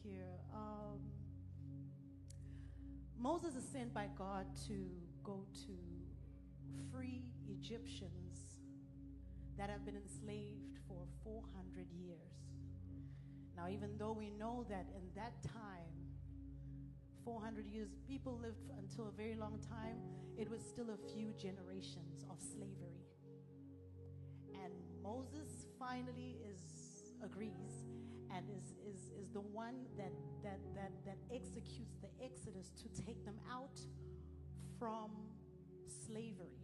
here. Moses is sent by God to go to free Egyptians that have been enslaved for 400 years. Now, even though we know that in that time, 400 years, people lived until a very long time, it was still a few generations of slavery. And Moses finally agrees and is the one that executes the exodus to take them out from slavery.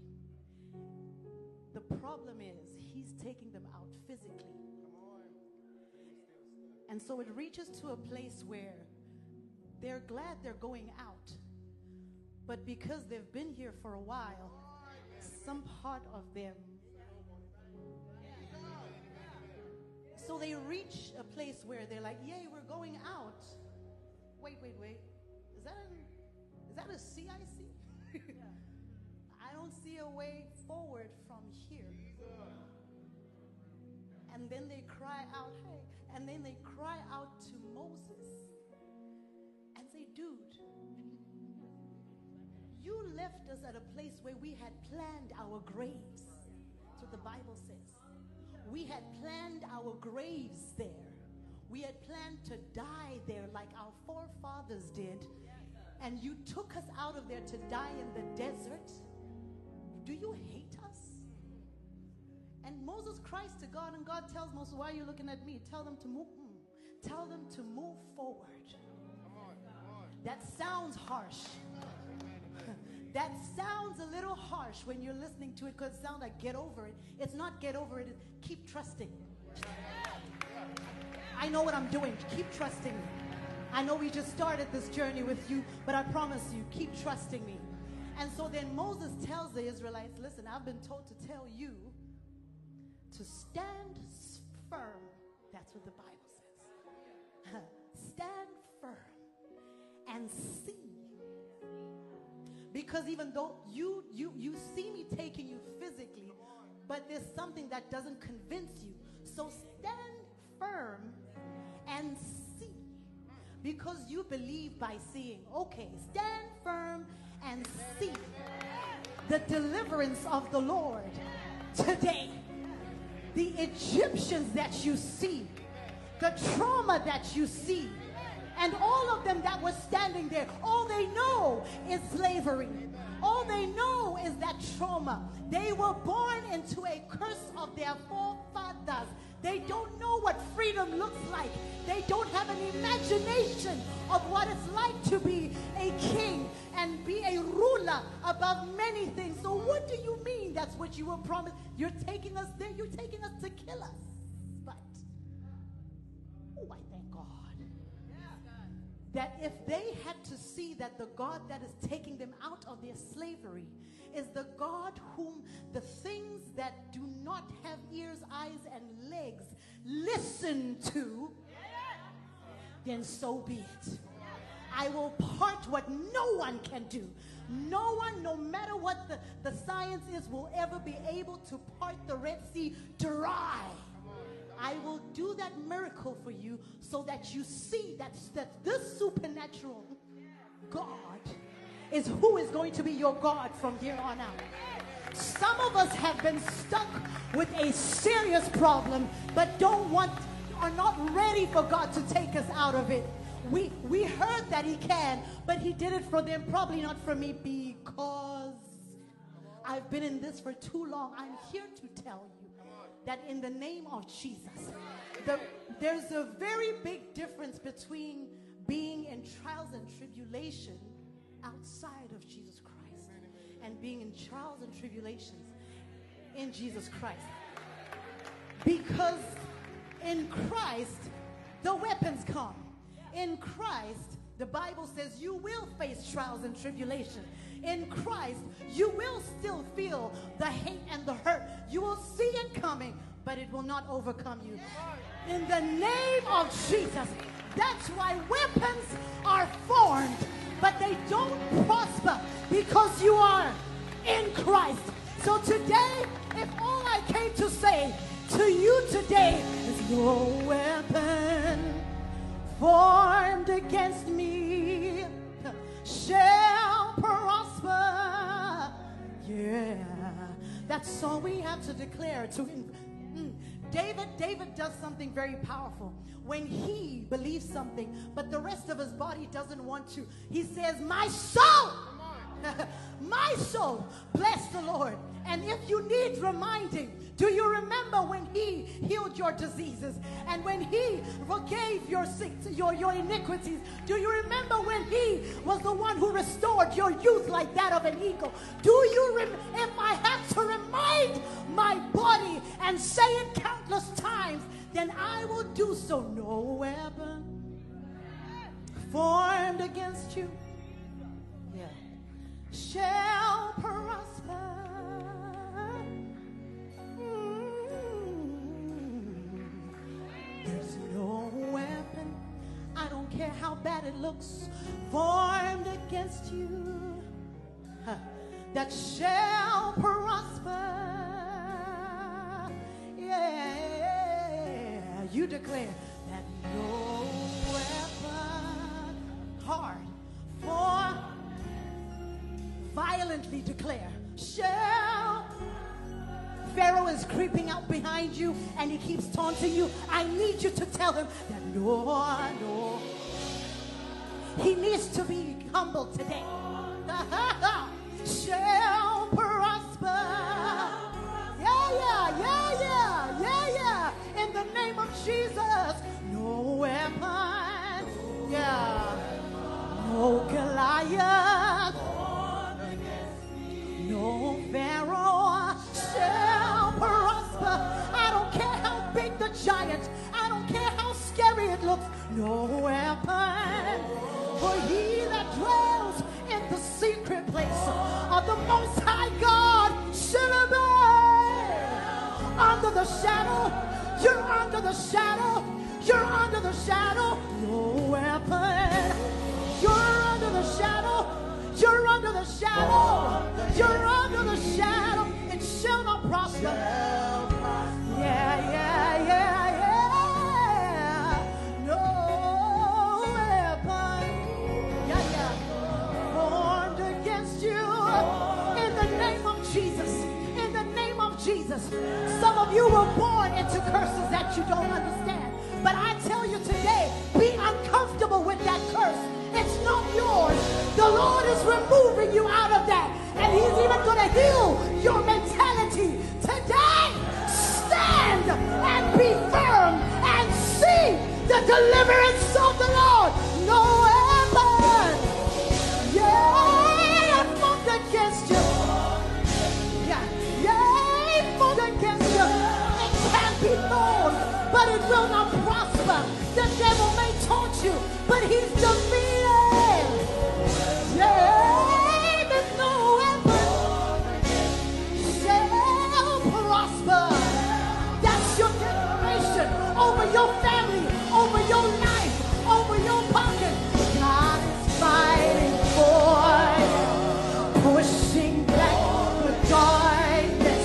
The problem is he's taking them out physically. And so it reaches to a place where they're glad they're going out. But because they've been here for a while, some part of them. So they reach a place where they're like, yay, we're going out. Wait. Is that a CIC? I don't see a way forward from here. And then they cry out, hey. And then they cry out to Moses and say, dude, you left us at a place where we had planned our graves. That's what the Bible says. We had planned our graves there. We had planned to die there like our forefathers did. And you took us out of there to die in the desert. Do you hate us? And Moses cries to God, and God tells Moses, why are you looking at me? Tell them to move. Tell them to move forward. Come on. That sounds harsh. That sounds a little harsh when you're listening to it, because it sounds like get over it. It's not get over it. It's keep trusting. I know what I'm doing. Keep trusting me. I know we just started this journey with you, but I promise you, keep trusting me. And so then Moses tells the Israelites, listen, I've been told to tell you to stand firm. That's what the Bible says. Stand firm and see. Because even though you see me taking you physically, but there's something that doesn't convince you. So stand firm and see. Because you believe by seeing. Okay, stand firm and see the deliverance of the Lord today. The Egyptians that you see, the trauma that you see, and all of them that were standing there, all they know is slavery. All they know is that trauma. They were born into a curse of their forefathers. They don't know what freedom looks like. They don't have an imagination of what it's like to be a king and be a ruler above many things. So what do you mean that's what you were promised? You're taking us there. You're taking us to kill us. But, oh, I thank God that if they had to see that the God that is taking them out of their slavery is the God whom the things that do not have ears, eyes, and legs listen to, then so be it. I will part what no one can do. No one, no matter what the science is, will ever be able to part the Red Sea dry. I will do that miracle for you so that you see that this supernatural God is who is going to be your God from here on out. Some of us have been stuck with a serious problem, but are not ready for God to take us out of it. We heard that he can, but he did it for them, probably not for me, because I've been in this for too long. I'm here to tell you that in the name of Jesus, there's a very big difference between being in trials and tribulation outside of Jesus Christ and being in trials and tribulations in Jesus Christ. Because in Christ, the weapons come. In Christ, the Bible says you will face trials and tribulation. In Christ, you will still feel the hate and the hurt. You will see it coming, but it will not overcome you. In the name of Jesus, that's why weapons are formed, but they don't prosper because you are in Christ. So today, if all I came to say to you today is no weapon formed against me shall prosper. Yeah, that's all we have to declare. David does something very powerful. When he believes something, but the rest of his body doesn't want to, he says, my soul, my soul, bless the Lord. And if you need reminding, do you remember when he healed your diseases and when he forgave your iniquities? Do you remember when he was the one who restored your youth like that of an eagle? Do you if I have to remind my body and say it countless times, then I will do so. No weapon formed against you shall prosper. There's no weapon, I don't care how bad it looks, formed against you that shall prosper. Yeah, you declare that no weapon hard for violently declare shall. Pharaoh is creeping out behind you and he keeps taunting you. I need you to tell him that no. He needs to be humble today. Shall prosper. Yeah. In the name of Jesus. No weapon. Yeah. No Goliath. No Pharaoh shall prosper. I don't care how big the giant, I don't care how scary it looks. No weapon. For he that dwells in the secret place of the Most High God shall abide under the shadow. You're under the shadow. You're under the shadow. No weapon. You're under the shadow. You're under the shadow. You're under the shadow. It shall not prosper. Yeah. No weapon. Yeah. Formed against you. In the name of Jesus. In the name of Jesus. Some of you were born into curses that you don't understand. But I tell you today, be uncomfortable with that curse. It's not yours. The Lord is removing you out of that. And he's even going to heal your mentality. Today, stand and be firm and see the deliverance of the Lord. No weapon. Yeah, formed against you. Yeah, formed against you. It can be known, but it will not prosper. The devil may taunt you, but he's defeated. Yeah, there's no weapon shall prosper. That's your declaration over your family, over your life, over your pocket. God is fighting for you, pushing back the darkness,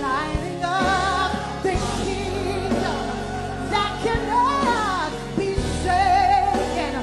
lighting up the kingdom that cannot be shaken.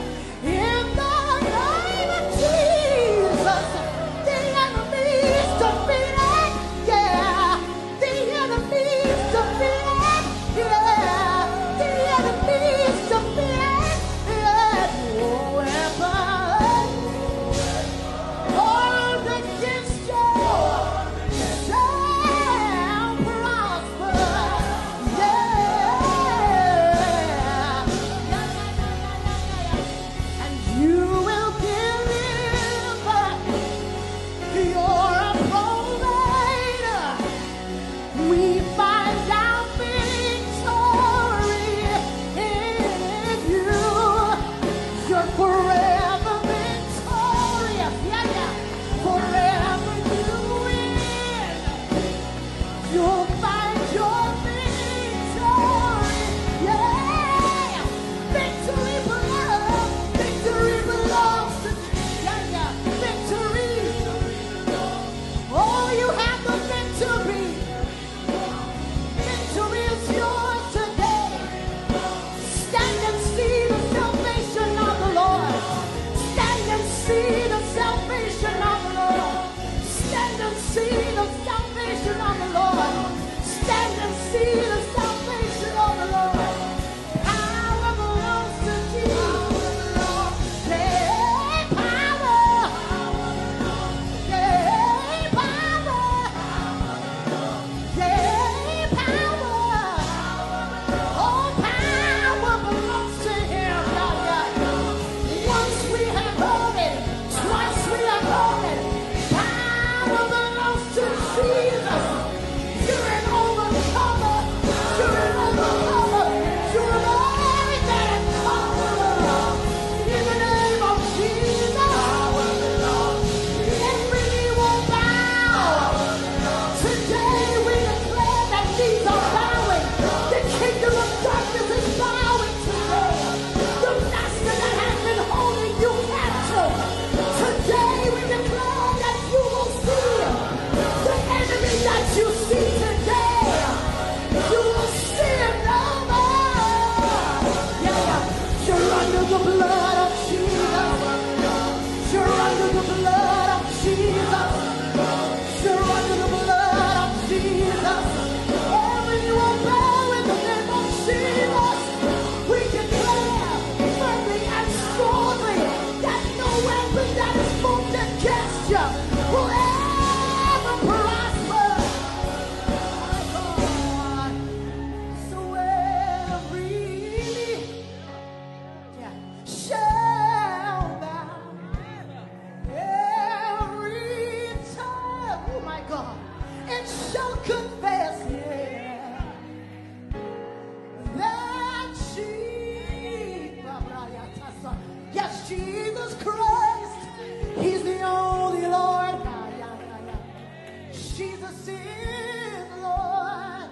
sin, Lord.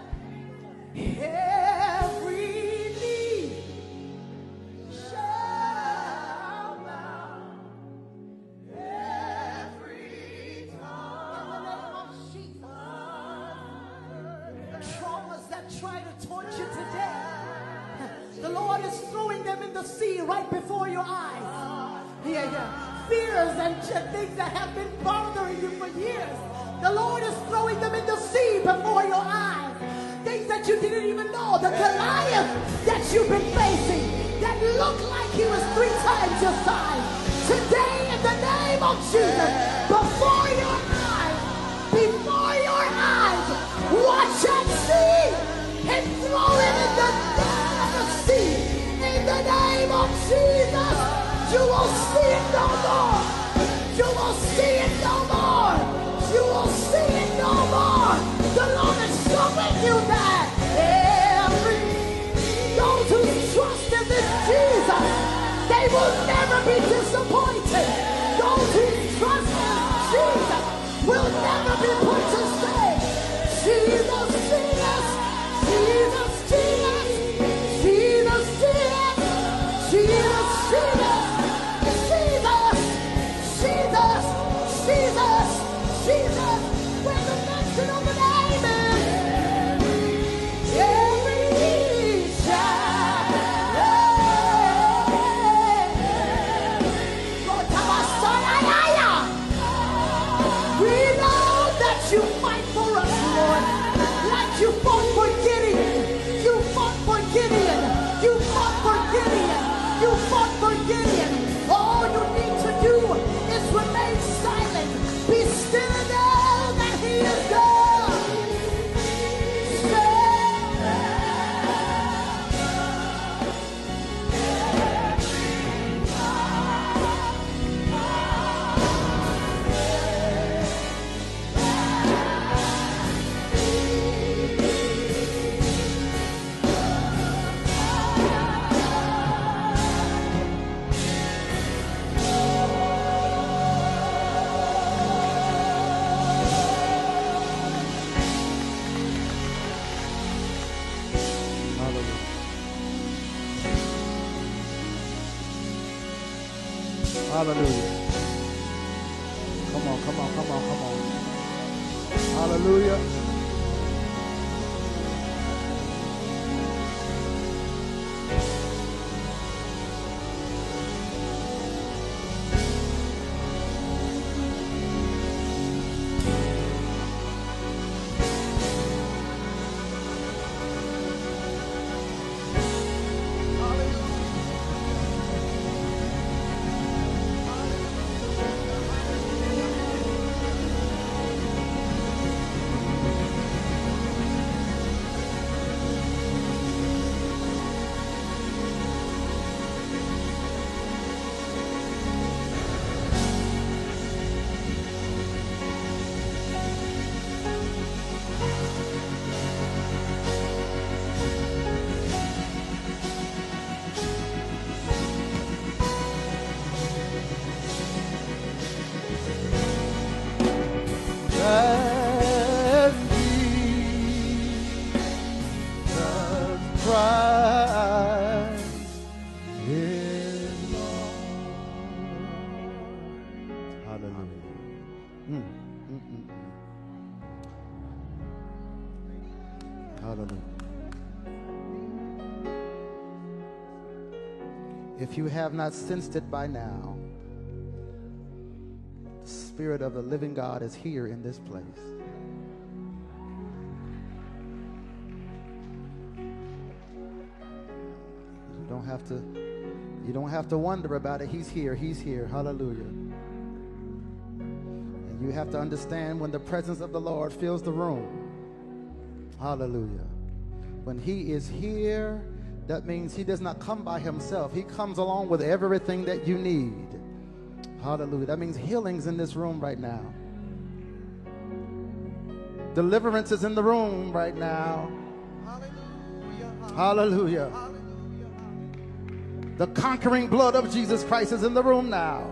Every knee shall bow. Every tongue. In the name of Jesus. Traumas that try to torture you today, the Lord is throwing them in the sea right before your eyes. Fears and things that have been bothering you for years, the Lord is throwing them in the sea before your eyes. Things that you didn't even know. The Goliath that you've been facing that looked like he was 3 times your size. Today, in the name of Jesus, before your eyes, watch and see and throw it in the depth of the sea. In the name of Jesus, you will see it no more. You will see it no more. You will see it no more. The Lord is showing you that those who trust in this Jesus, they will never be disappointed. Those who trust in Jesus will never be put to shame. Jesus, Jesus, Jesus, Jesus, Jesus, Jesus, Jesus, Jesus, Jesus, Jesus, Jesus, when the mention of the name is every knee we know that you fight for us, Lord, like you fought for Gideon. You fought for Gideon. You fought for Gideon. You fought for Gideon. All you need to do is remain silent. Be still and know that he is God. Hallelujah. Come on, come on, come on, come on. Hallelujah. If you have not sensed it by now, the Spirit of the living God is here in this place. You don't have to wonder about it. He's here. He's here. Hallelujah. And you have to understand when the presence of the Lord fills the room. Hallelujah. When he is here, that means he does not come by himself. He comes along with everything that you need. Hallelujah. That means healing's in this room right now. Deliverance is in the room right now. Hallelujah. Hallelujah. Hallelujah. The conquering blood of Jesus Christ is in the room now.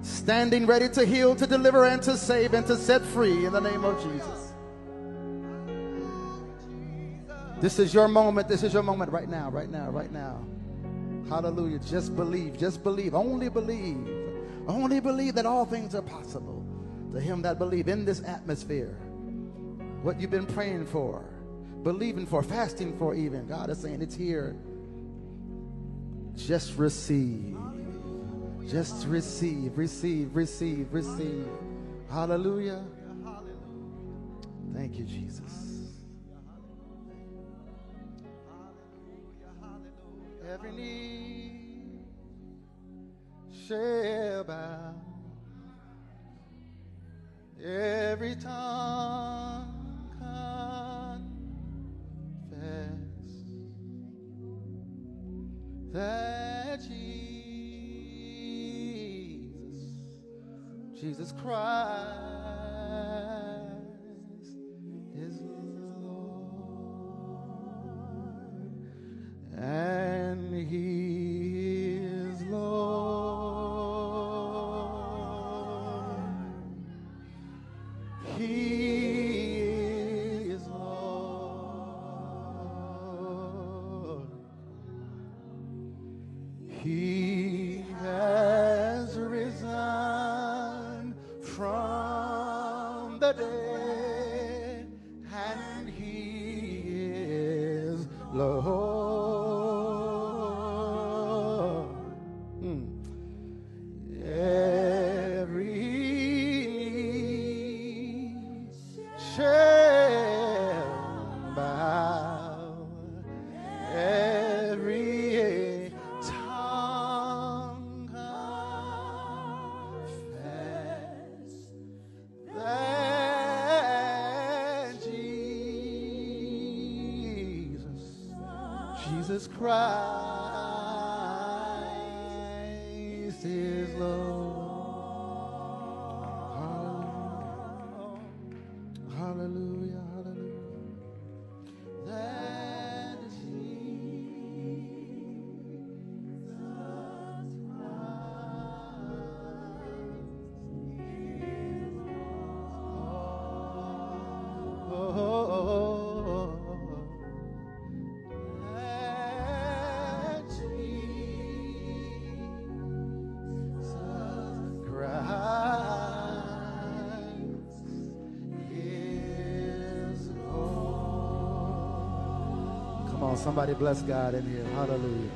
standing ready to heal, to deliver, and to save, and to set free in the name of Jesus. This is your moment. This is your moment right now, right now, right now. Hallelujah. Just believe. Just believe. Only believe. Only believe that all things are possible to him that believe in this atmosphere. What you've been praying for, believing for, fasting for even. God is saying it's here. Just receive. Just receive, receive, receive, receive. Hallelujah. Thank you, Jesus. Every knee shall bow, every tongue confess that Jesus Christ is Lord, and he is Lord. He is Lord. He has risen from the dead, and he is Lord. Every knee shall bow, every tongue confess that Jesus Christ is Lord. Hallelujah, hallelujah. That Jesus Come on, somebody bless God in here. Hallelujah.